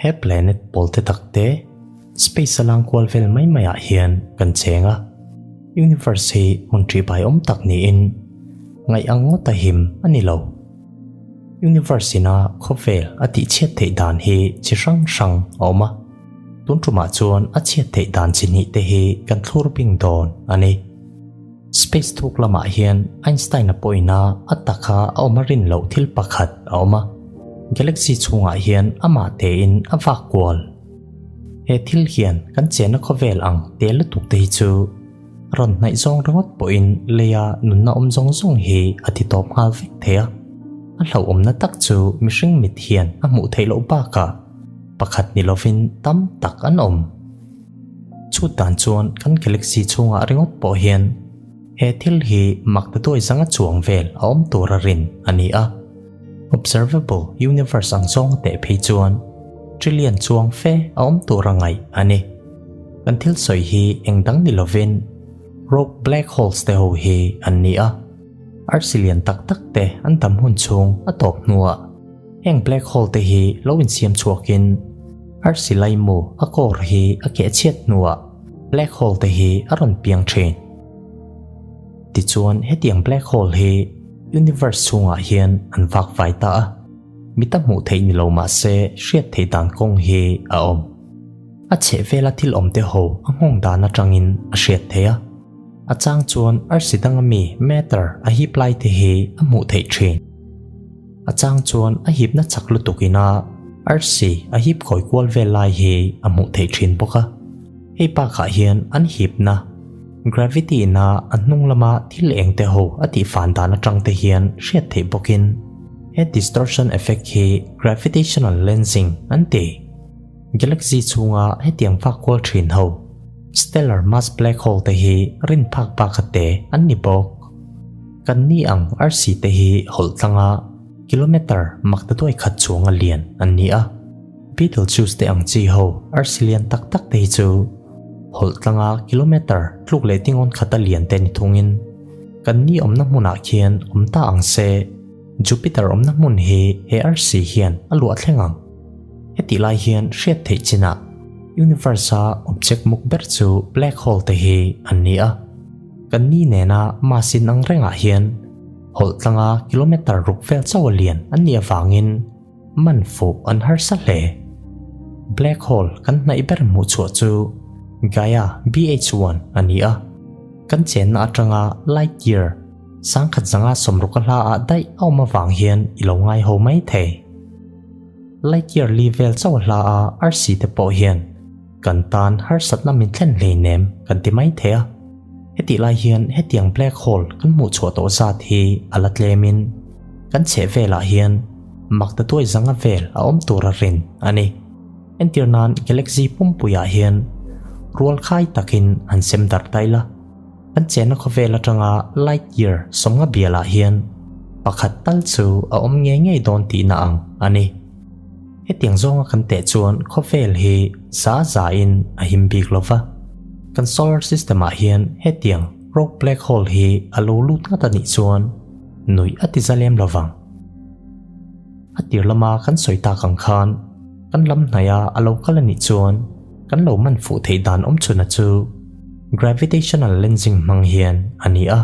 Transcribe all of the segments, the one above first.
he planet polte takte space alang khawvel mai maya hian kan chenga universe hi muntri bai tak ni in ngai angota him ani lo universe na khawvel ati chiat thei dan hi chi sang oma tun tuma chuan a chiat thei dan chi ni te hi kan thlur ping don ani space thuk lama hian Einstein a poina ataka omarin lo thil pakhat oma galaxy chunga hian ama te in avak kwal he thil hian kan chena khawvel ang tel tuk te chu ron nai zong rongot poin leya nunna zong hi ati top hal vek thea a hlo omna tak chu mihring mit hian a mu thei lo ba ka pakhat ni lovin tam tak an om chu tan chuan kan galaxy chunga ringot po hian he thil hi makta doi zanga chuang vel a om tura rin ani a observable universe ang zong te phei chuan trillion chuang fe a om tura ngai ani kan thil soi hi engdang ni lovin rogue black holes te ho hi an ni a arsilian tak te an tam hun chung a top nuwa heng black hole te hi lo in siam chuakin arsilai mu a kor hi a ke chiat nuwa black hole te hi a ron piang thin ti chuan he tiang black hole hi universe chunga hian an vak vai ta a mita mu thei ni lo ma se hriat thei dan kong hi a om a che vela thil om te ho a ngong dan atangin a hriat theia a chang chuan arsidang mi matter a hip lai te hi a mu thei thin a chang chuan a hip na chaklu tukina arsi a hip khoi kwal vel lai hi a mu thei thin boka he pa kha hian an hip na gravity na anung lama thil eng te ho ati fan dan atang te hian hriat thei bokin he distortion effect hi gravitational lensing ante galaxy chunga he tiang fa kwal thin ho stellar mass black hole te hi rin phak pa khate an ni bok kan ni ang rc te hi hol tanga kilometer makta toi khat chunga lian an ni a Betelgeuse te ang chi ho arsilian tak te chu hol tanga kilometer tluk le tingon khata lian te ni thungin kan ni omna muna khian omta ang se Jupiter omna mun hi he rc hian alu athlengang heti lai hian hriat thei china universe object mukber chu black hole te hi an ni a kan ni nena masin ang renga hian hol tanga kilometer rukvel chawalian an ni awangin manfu an har sa hle black hole kan nai ber mu chu Gaia BH1 ani a kan chen na atanga light year sang khat zanga somrukala a dai awma wang hian ilongai ho mai the light year level chawla a rc te po hian kan tan har satna min thlen le nem kan ti mai the heti lai hian hetiang black hole kan mu chho to za thi alat lemin kan che vela hian makta toi zanga vel a om tura rin ani entirnan galaxy pumpuya hian rual khai takin an sem dar taila kan chena khawela tanga light year somnga biala hian pakhat tal chu a om nge don ti na ang ani hetiang zonga kan te chuan khawvel hi za in a him big lova kan solar system a hian hetiang rogue black hole hi alo lut nga ta ni chuan nui ati zalem lovang atir lama kan soita kang khan kan lam naya alo kala ni chuan kan lo man fu thei dan om chuna chu gravitational lensing mang hian ani a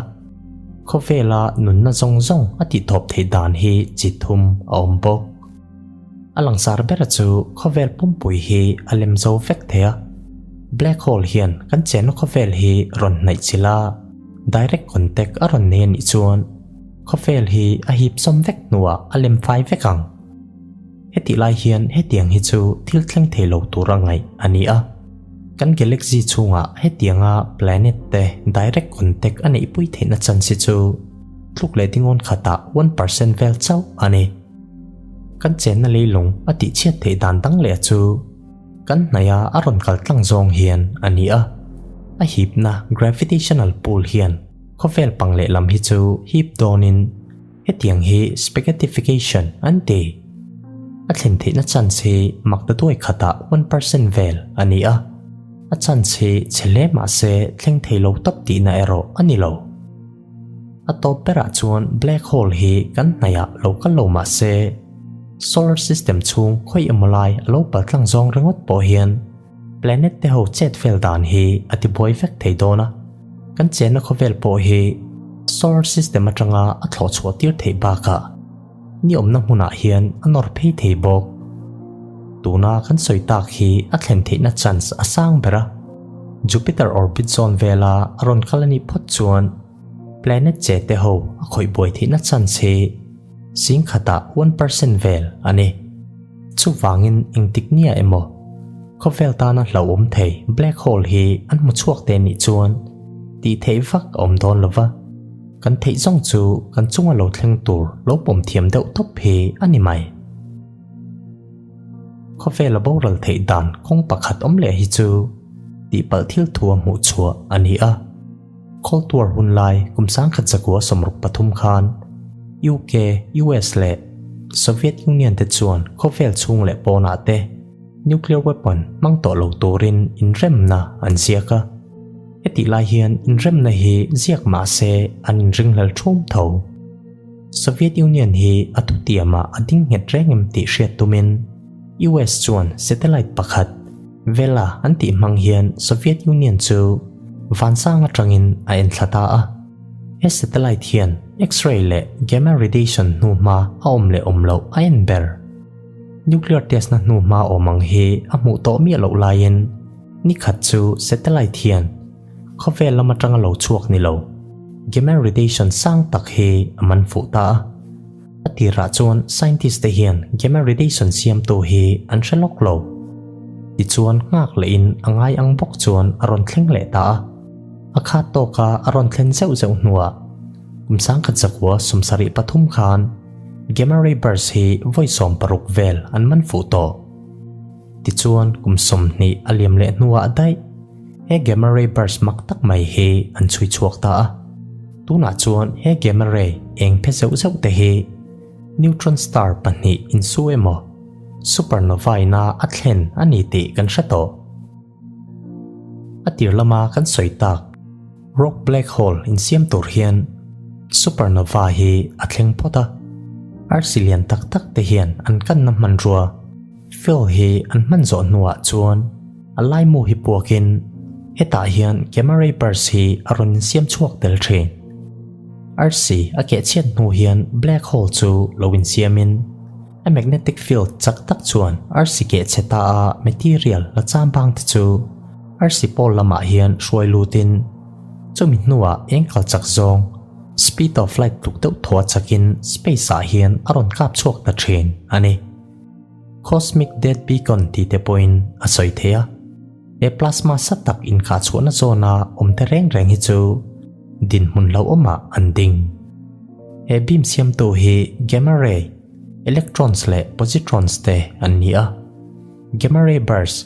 khawvela nunna zong ati thop thei dan hi chithum om bok alangsar bera chu khawvel pumpui hi alem zo vek thea black hole hian kan chen khawvel hi ron nai chila direct contact aron ne ni chuan khawvel hi a hip som vek nuwa alem fai vekang heti lai hian hetiang hi chu thil thleng thelo turangai ani a kan galaxy chunga hetianga planet te direct contact ani pui theina chan si chu tluk le tingon khata 1% vel chau ani kan chen na leilung ati chiat thei dan dang le chu kan naya aron kal tlang zong hian ani a hip na gravitational pull hian khawvel pangle lam hi chu hip donin hetiang hi spaghettification ante athlin theina chan si makta toi khata 1% vel ani a chan si chele ma se thleng theilo top ti na ero ani lo atop pera chuan black hole hi kan naya local lo ma se solar system chung khoi emolai alo patlang zong rengot po hian planet te ho chet fel dan hi ati boy vek thei dona kan chen na khawvel po hi solar system atanga a thlo chho tir thei ba ka ni omna hmuna hian anor phei thei bok tuna kan soitak hi a thlen thei na chance asang bera Jupiter orbit zone vela aron khalani phot chuan planet che te ho a khoi boi thei na chance hi sing khata 1% vel ani chu wangin ingtiknia emo khawvel ta na hlawum thei black hole hi an mu chuak te ni chuan ti thei vak om don lova kan thei zong chu kan chunga lo thleng tur lo pom thiam deuh top hi ani mai khawvel boral thei dan kong pakhat om le hi chu ti pal thil thua mu chua ani a cold war hun lai kumsang khat zakwa somruk pathum khan UK US le Soviet Union te chuan khawvel chung le pona te nuclear weapon mang to lo turin in rem na an ziaka eti lai hian in rem na hi ziak ma se an in ringlal thum tho Soviet Union hi atu tiama ading het rengem ti hriat tumin US chuan satellite pakhat vela anti mang hian Soviet Union chu vansang atangin a en thlata a he satellite hian X-ray le gamma radiation nu ma aom le omlo a en ber nuclear test na nu ma omang hi a mu to mi lo lain ni khat chu satellite hian khawvel lama tanga lo chuak ni lo gamma radiation sang tak hi aman fu ta atira chuan scientist te hian gamma radiation siam to hi an shalok lo ti chuan ngak le in angai ang bok chuan aron thleng le ta akha to ka aron thlen zeu zeu nuwa kumsang khat zakwa sumsari pathum khan gamma ray burst hi voisom paruk vel an man fu to ti chuan kumsom ni aliam le nuwa dai he gamma ray burst mak tak mai hi an chui chuak ta tuna chuan he gamma ray eng phe zeu zeu te hi neutron star pani in suemo supernova na athlen ani ti kan hrato atir lama kan soitak rock black hole in siam tur hian supernova hi athleng pota arsilian tak tak te hian an kan na man ruwa fill hi an man zo nuwa chuan alai mu hi puakin heta hian gamma ray burst hi aron siam chuak tel thin RC ake chiat nu hian black hole chu lowin siamin a magnetic field chak tak chuan RC ke cheta a material la cham bang chu RC pol lama hian shoi lutin chumi nuwa engkal chak zong speed of light tuk deuh thua chakin space a hian aron kap chuak ta thin ani cosmic dead beacon ti te point a soi thea e plasma satak in kha chuana zona omte reng reng hi chu din mun lo oma anding e beam siam to hi gamma ray electrons le positrons te ania gamma ray burst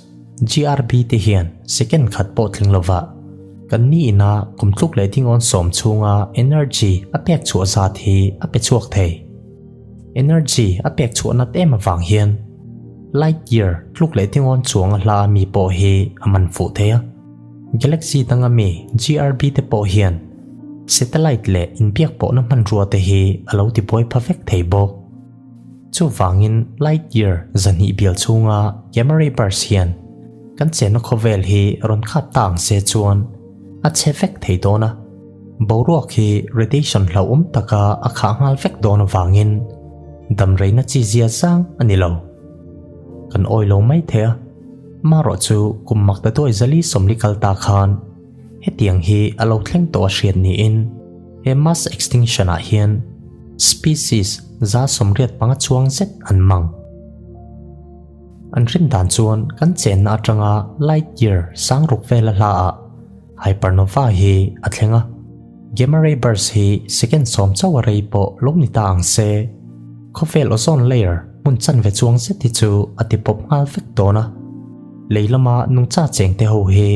GRB te hian second khat po thling lova kan ni ina kumtluk le ting on som chunga energy apek chu za thi ape chuak thei energy apek chu na te ma wang hian light year tluk le ting on chuanga hla mi po hi aman fu thea galaxy tanga mi GRB te po hian satellite le in piak po na man ruwa te hi alo ti poi perfect thei bok chu wangin light year zani bial chunga gamma ray burst hian kan chen no khawvel hi ron khat tang se chuan a chefek thei dona boruak hi radiation hlo taka a kha ngal vek dona wangin dam reina chi zia sang ani lo kan oilo mai thea maro chu kummak ta toy zali somlikal ta khan hetiang hi alo thleng to hriat ni in he mass extinction a hian species za somriat panga chuang zet an mang an rim dan chuan kan chen na atanga light year sang ruk vela hla a hypernova hi athlenga gamma ray burst hi second som chawa rei po lomni ta ang se khawvel ozone layer mun chan ve chuang zet ti chu atipop ngal vek dona leilama nung cha cheng te ho hi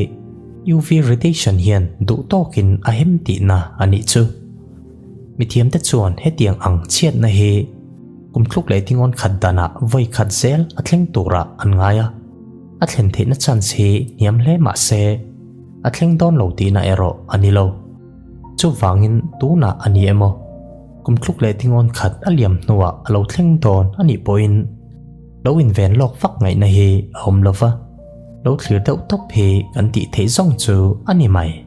UV radiation hian du tokin a hem ti na ani chu mithiam te chuan hetiang ang chiat na hi kumthluk le tingon khat dana voi khat zel athleng tura an ngaya athlen the na chance hi niam hle ma se athleng don lo ti na ero ani lo chu wangin tu na ani emo kum thluk le tingon khat aliam nuwa alo thleng ton ani poin lo in ven lok vak ngai na hi hom lova lo thlir deuh top hi kan ti thei zong chu ani mai